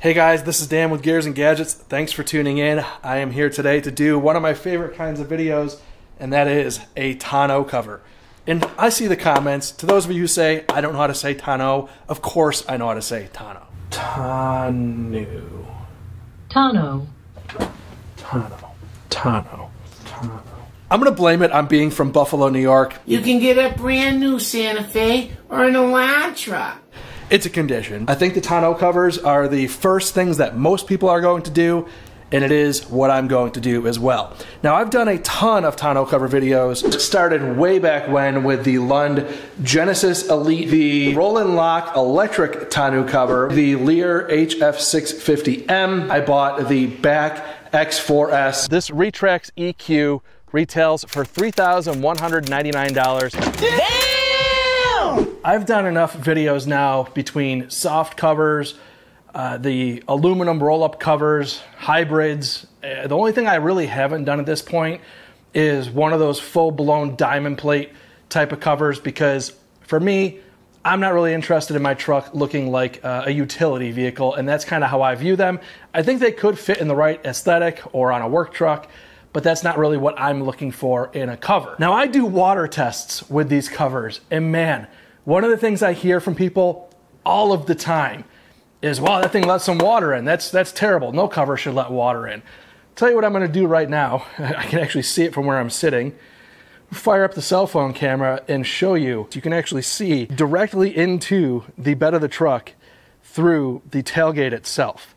Hey guys, this is Dan with Gears and Gadgets. Thanks for tuning in. I am here today to do one of my favorite kinds of videos, and that is a tonneau cover. And I see the comments. To those of you who say, I don't know how to say tonneau, of course I know how to say tonneau. Tonneau. Tonneau. Tonneau. Tonneau. Tonneau. I'm going to blame it on being from Buffalo, New York. You can get a brand new Santa Fe or an RealTruck. It's a condition. I think the tonneau covers are the first things that most people are going to do, and it is what I'm going to do as well. Now, I've done a ton of tonneau cover videos. It started way back when with the Lund Genesis Elite, the Roll-and Lock electric tonneau cover, the Lear HF650M. I bought the back X4S. This Retrax EQ retails for $3,199. Damn! I've done enough videos now between soft covers, the aluminum roll-up covers, hybrids. The only thing I really haven't done at this point is one of those full-blown diamond plate type of covers, because for me, I'm not really interested in my truck looking like a utility vehicle, and that's kind of how I view them. I think they could fit in the right aesthetic or on a work truck, but that's not really what I'm looking for in a cover. Now, I do water tests with these covers, and man, one of the things I hear from people all of the time is, wow, that thing lets some water in. That's terrible. No cover should let water in. I'll tell you what I'm gonna do right now. I can actually see it from where I'm sitting. Fire up the cell phone camera and show you. You can actually see directly into the bed of the truck through the tailgate itself.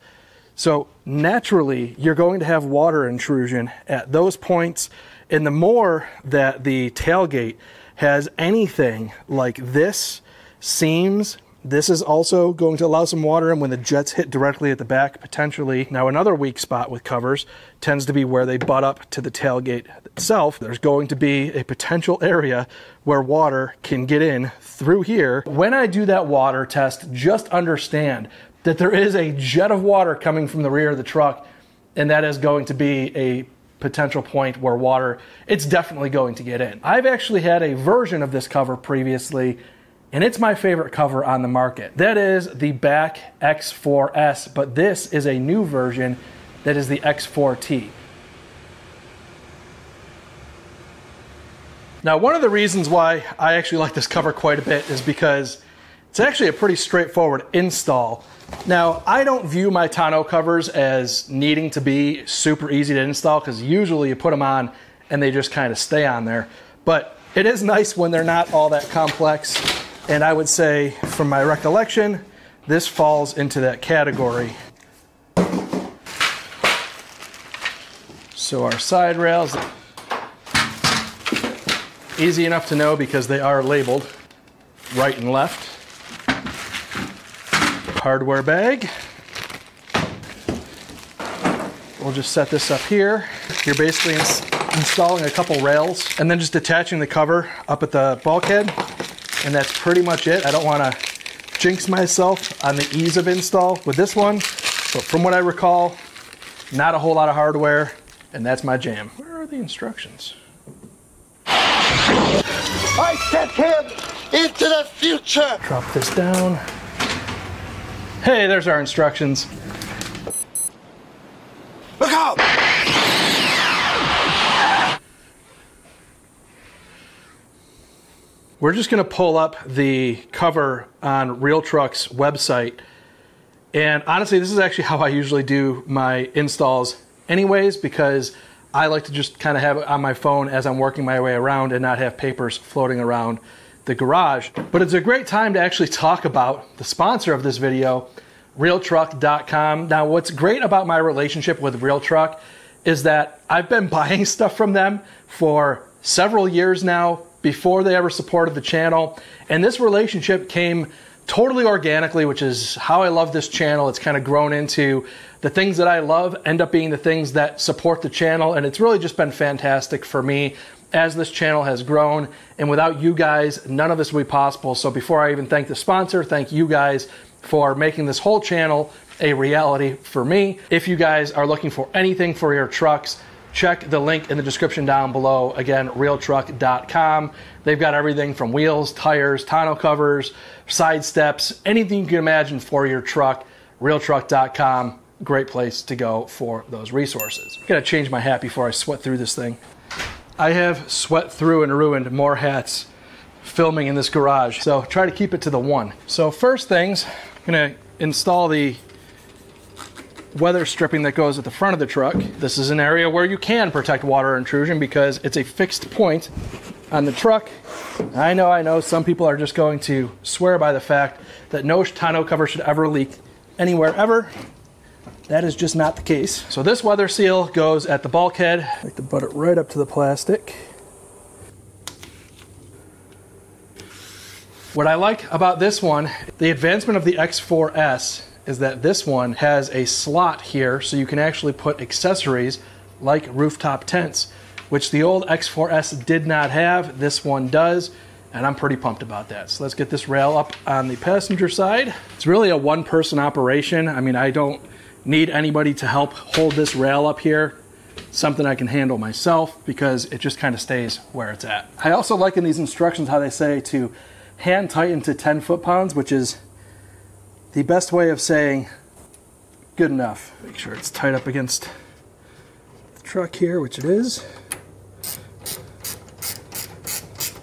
So naturally, you're going to have water intrusion at those points, and the more that the tailgate has anything like this, seams, this is also going to allow some water in when the jets hit directly at the back, potentially. Now, another weak spot with covers tends to be where they butt up to the tailgate itself. There's going to be a potential area where water can get in through here. When I do that water test, just understand that there is a jet of water coming from the rear of the truck, and that is going to be a potential point where water, it's definitely going to get in. I've actually had a version of this cover previously, and it's my favorite cover on the market. That is the back X4S, but this is a new version that is the X4T. Now, one of the reasons why I actually like this cover quite a bit is because it's actually a pretty straightforward install. Now, I don't view my tonneau covers as needing to be super easy to install, because usually you put them on and they just kind of stay on there. But it is nice when they're not all that complex. And I would say, from my recollection, this falls into that category. So our side rails, easy enough to know because they are labeled right and left. Hardware bag. We'll just set this up here. You're basically installing a couple rails and then just detaching the cover up at the bulkhead, and that's pretty much it. I don't want to jinx myself on the ease of install with this one, but from what I recall, not a whole lot of hardware, and that's my jam. Where are the instructions? I sent him into the future! Drop this down. Hey, there's our instructions. Look out! We're just gonna pull up the cover on RealTruck's website. And honestly, this is actually how I usually do my installs anyways, because I like to just kind of have it on my phone as I'm working my way around and not have papers floating around the garage. But it's a great time to actually talk about the sponsor of this video, RealTruck.com. Now, what's great about my relationship with RealTruck is that I've been buying stuff from them for several years now, before they ever supported the channel. And this relationship came totally organically, which is how I love this channel. It's kind of grown into the things that I love end up being the things that support the channel. And it's really just been fantastic for me as this channel has grown. And without you guys, none of this would be possible. So before I even thank the sponsor, thank you guys for making this whole channel a reality for me. If you guys are looking for anything for your trucks, check the link in the description down below. Again, RealTruck.com. They've got everything from wheels, tires, tonneau covers, side steps, anything you can imagine for your truck. RealTruck.com, great place to go for those resources. I gotta change my hat before I sweat through this thing. I have sweat through and ruined more hats filming in this garage, so try to keep it to the one. So first things, I'm gonna install the weather stripping that goes at the front of the truck. This is an area where you can protect water intrusion because it's a fixed point on the truck. I know, some people are just going to swear by the fact that no tonneau cover should ever leak anywhere ever. That is just not the case. So this weather seal goes at the bulkhead. I like to butt it right up to the plastic. What I like about this one, the advancement of the X4S, is that this one has a slot here so you can actually put accessories like rooftop tents, which the old X4S did not have. This one does, and I'm pretty pumped about that. So let's get this rail up on the passenger side. It's really a one-person operation. I mean, I don't need anybody to help hold this rail up here. It's something I can handle myself because it just kind of stays where it's at. I also like in these instructions how they say to hand tighten to 10 foot-pounds, which is the best way of saying good enough. Make sure it's tight up against the truck here, which it is.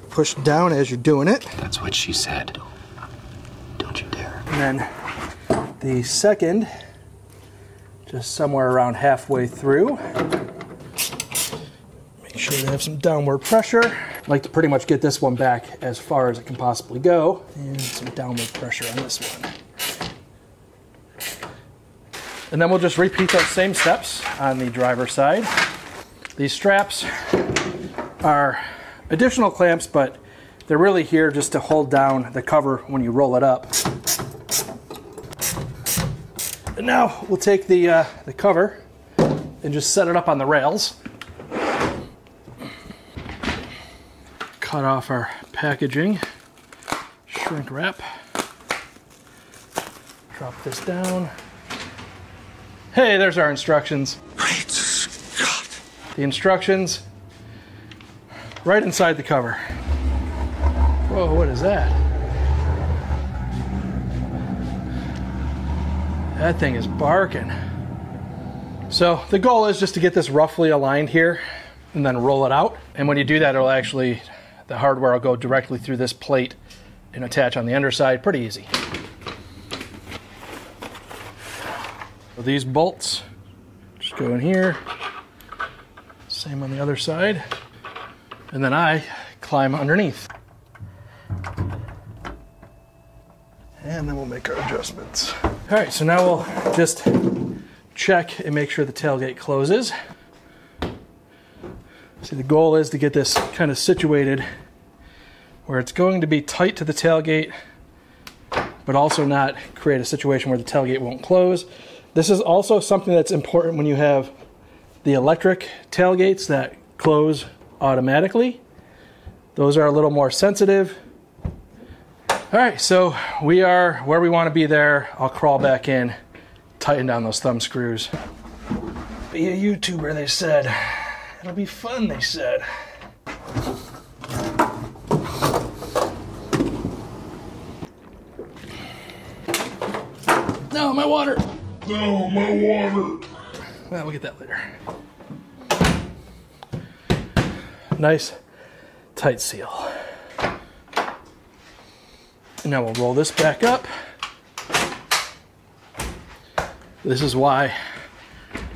Push down as you're doing it. That's what she said. Don't you dare. And then the second, just somewhere around halfway through. Make sure they have some downward pressure. I like to pretty much get this one back as far as it can possibly go. And some downward pressure on this one. And then we'll just repeat those same steps on the driver's side. These straps are additional clamps, but they're really here just to hold down the cover when you roll it up. And now we'll take the cover and just set it up on the rails. Cut off our packaging, shrink wrap, drop this down. Hey, there's our instructions. Great Scott. The instructions right inside the cover. Whoa, what is that? That thing is barking. So the goal is just to get this roughly aligned here and then roll it out. And when you do that, it'll actually, the hardware will go directly through this plate and attach on the underside. Pretty easy. So these bolts just go in here. Same on the other side. And then I climb underneath. And then we'll make our adjustments. All right, so now we'll just check and make sure the tailgate closes. See, the goal is to get this kind of situated where it's going to be tight to the tailgate, but also not create a situation where the tailgate won't close. This is also something that's important when you have the electric tailgates that close automatically. Those are a little more sensitive. All right, so we are where we want to be there. I'll crawl back in, tighten down those thumb screws. Be a YouTuber, they said. It'll be fun, they said. No, my water. No, my water. Well, we'll get that later. Nice, tight seal. And now we'll roll this back up. This is why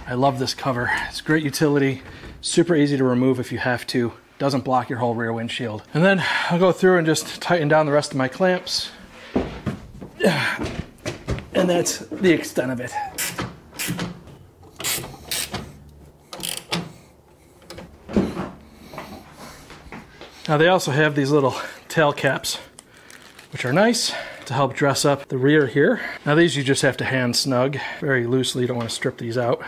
I love this cover. It's great utility, super easy to remove if you have to. Doesn't block your whole rear windshield. And then I'll go through and just tighten down the rest of my clamps. And that's the extent of it. Now they also have these little tail caps, which are nice to help dress up the rear here. Now these you just have to hand snug very loosely. You don't want to strip these out.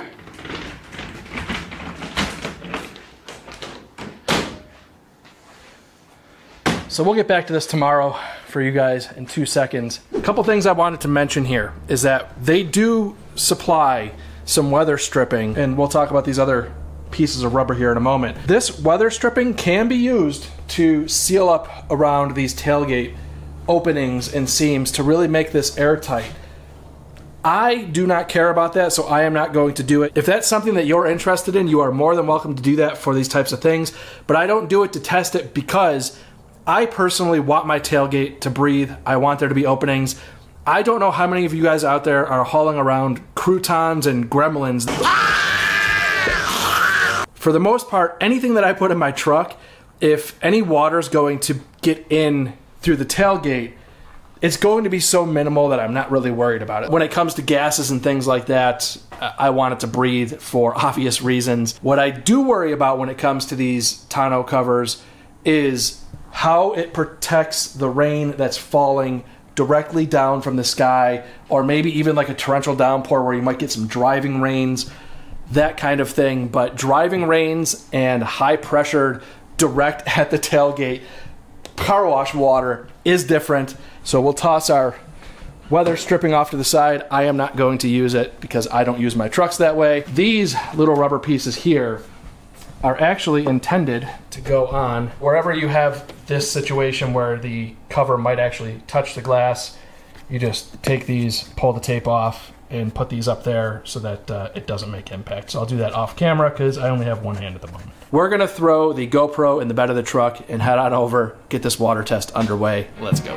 So we'll get back to this tomorrow for you guys in 2 seconds. A couple things I wanted to mention here is that they do supply some weather stripping, and we'll talk about these other pieces of rubber here in a moment. This weather stripping can be used to seal up around these tailgate openings and seams to really make this airtight. I do not care about that, so I am not going to do it. If that's something that you're interested in, you are more than welcome to do that for these types of things, but I don't do it to test it because I personally want my tailgate to breathe. I want there to be openings. I don't know how many of you guys out there are hauling around croutons and gremlins. For the most part, anything that I put in my truck, if any water is going to get in through the tailgate, it's going to be so minimal that I'm not really worried about it. When it comes to gases and things like that, I want it to breathe for obvious reasons. What I do worry about when it comes to these tonneau covers is how it protects the rain that's falling directly down from the sky, or maybe even like a torrential downpour where you might get some driving rains, that kind of thing. But driving rains and high pressured direct at the tailgate car wash water is different. So we'll toss our weather stripping off to the side. I am not going to use it because I don't use my trucks that way. These little rubber pieces here are actually intended to go on wherever you have this situation where the cover might actually touch the glass. You just take these, pull the tape off, and put these up there so that it doesn't make impact. So I'll do that off camera because I only have one hand at the moment. We're gonna throw the GoPro in the bed of the truck and head on over, get this water test underway. Let's go.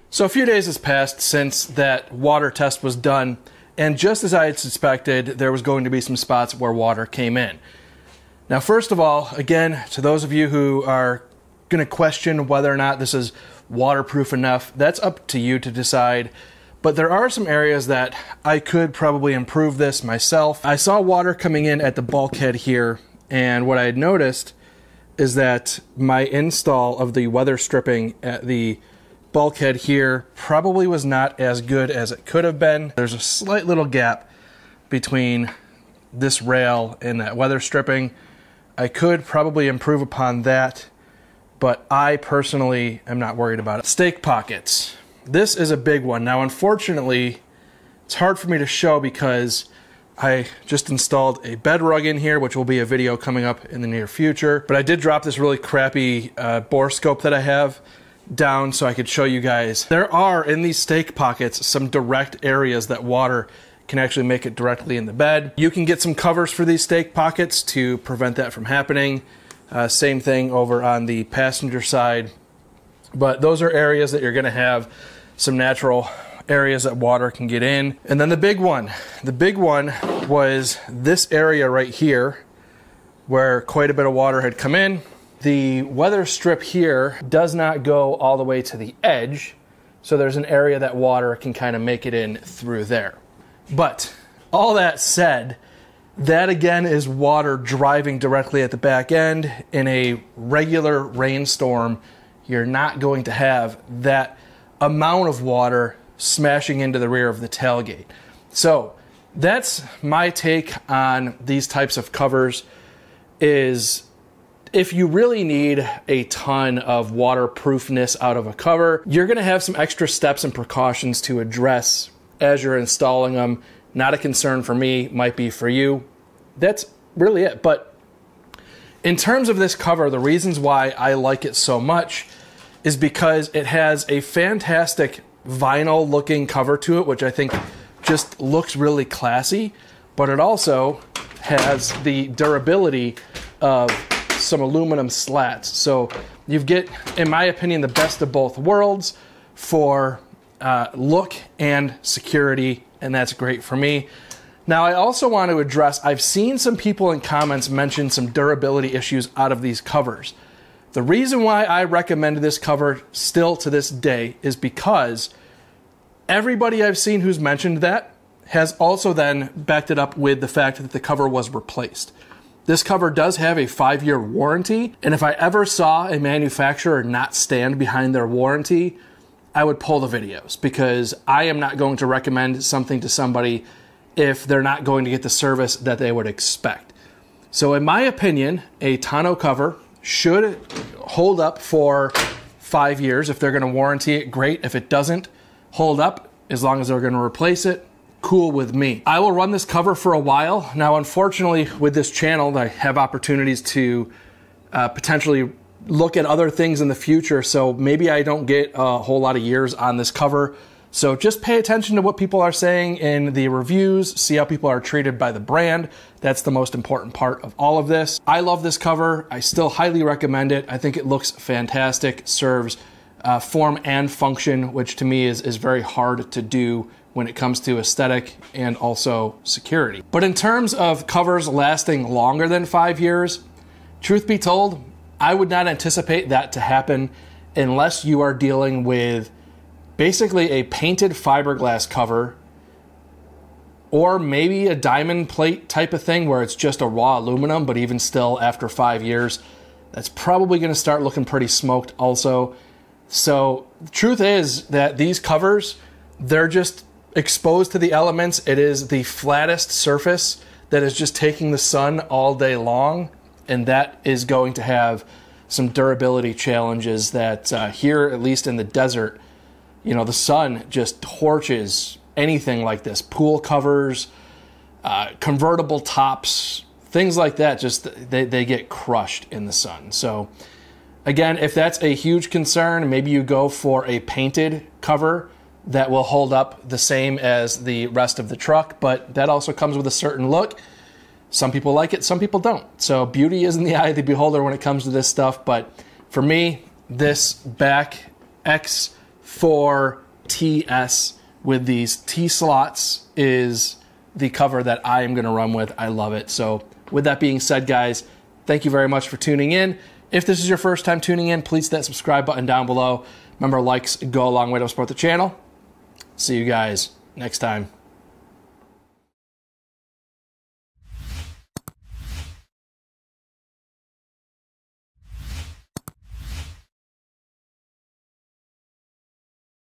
So a few days has passed since that water test was done, and just as I had suspected, there was going to be some spots where water came in. Now, first of all, again, to those of you who are going to question whether or not this is waterproof enough, that's up to you to decide. But there are some areas that I could probably improve this myself. I saw water coming in at the bulkhead here, and what I had noticed is that my install of the weather stripping at the bulkhead here probably was not as good as it could have been. There's a slight little gap between this rail and that weather stripping. I could probably improve upon that, but I personally am not worried about it. Stake pockets. This is a big one. Now, unfortunately, it's hard for me to show because I just installed a bed rug in here, which will be a video coming up in the near future. But I did drop this really crappy bore scope that I have down so I could show you guys. There are, in these stake pockets, some direct areas that water can actually make it directly in the bed. You can get some covers for these stake pockets to prevent that from happening. Same thing over on the passenger side. But those are areas that you're going to have some natural areas that water can get in. And then the big one was this area right here where quite a bit of water had come in. The weather strip here does not go all the way to the edge, so there's an area that water can kind of make it in through there. But all that said, that again is water driving directly at the back end. In a regular rainstorm, you're not going to have that amount of water smashing into the rear of the tailgate. So that's my take on these types of covers. Is if you really need a ton of waterproofness out of a cover, you're going to have some extra steps and precautions to address as you're installing them. Not a concern for me, might be for you. That's really it. But in terms of this cover, the reasons why I like it so much is because it has a fantastic vinyl looking cover to it, which I think just looks really classy, but it also has the durability of some aluminum slats. So you get, in my opinion, the best of both worlds for look and security, and that's great for me. Now, I also want to address, I've seen some people in comments mention some durability issues out of these covers. The reason why I recommend this cover still to this day is because everybody I've seen who's mentioned that has also then backed it up with the fact that the cover was replaced. This cover does have a 5-year warranty, and if I ever saw a manufacturer not stand behind their warranty, I would pull the videos, because I am not going to recommend something to somebody if they're not going to get the service that they would expect. So in my opinion, a tonneau cover should hold up for 5 years. If they're going to warranty it, great. If it doesn't hold up, as long as they're going to replace it, cool with me. I will run this cover for a while. Now, unfortunately, with this channel, I have opportunities to potentially look at other things in the future, so maybe I don't get a whole lot of years on this cover. So just pay attention to what people are saying in the reviews, see how people are treated by the brand. That's the most important part of all of this. I love this cover. I still highly recommend it. I think it looks fantastic, serves form and function, which to me is very hard to do when it comes to aesthetic and also security. But in terms of covers lasting longer than 5 years, truth be told, I would not anticipate that to happen unless you are dealing with basically a painted fiberglass cover, or maybe a diamond plate type of thing where it's just a raw aluminum, but even still after 5 years, that's probably gonna start looking pretty smoked also. So the truth is that these covers, they're just exposed to the elements. It is the flattest surface that is just taking the sun all day long, and that is going to have some durability challenges that here, at least in the desert, you know, the sun just torches anything like this. Pool covers, convertible tops, things like that, just they get crushed in the sun. So again, if that's a huge concern, maybe you go for a painted cover that will hold up the same as the rest of the truck, but that also comes with a certain look. Some people like it, some people don't. So beauty is in the eye of the beholder when it comes to this stuff, but for me, this back X4TS with these T-slots is the cover that I am going to run with. I love it. So with that being said, guys, thank you very much for tuning in. If this is your first time tuning in, please hit that subscribe button down below. Remember, likes go a long way to support the channel. See you guys next time.